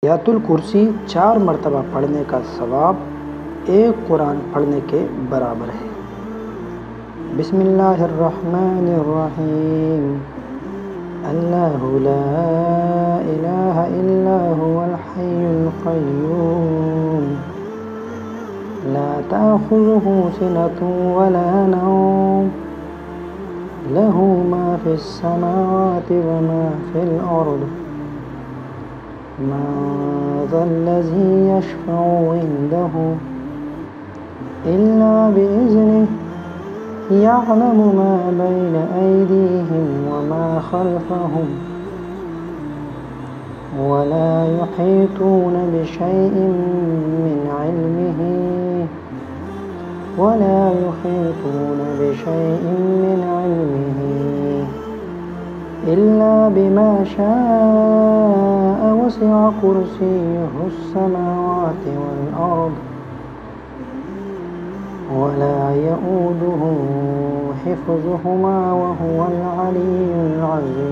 आयतुल कुर्सी 4 मरतबा पढ़ने का सवाब एक कुरान पढ़ने के बराबर है। बिस्मिल्लाहिर्रहमानिर्रहीम। अल्लाहु ला इलाहा इल्ला हुवल हय्युल क़य्यूम ला ताख़ुज़ुहु सिनतुन वला नौम लहू मा फ़िस समावाति व मा फ़िल अर्द मन ज़ल्लज़ी यशफ़अु इंदहु इल्ला बिइज़्निहि यअलमु मा बैन अयदीहिम व मा ख़ल्फ़हुम वला युहीतून बिशैइन मिन इल्मिही इल्ला बिमा शाअ वसिअ कुर्सियुहुस समावाति वल अर्द वला यऊदुहु हिफ़्ज़ुहुमा व हुवल अलिय्युल अज़ीम।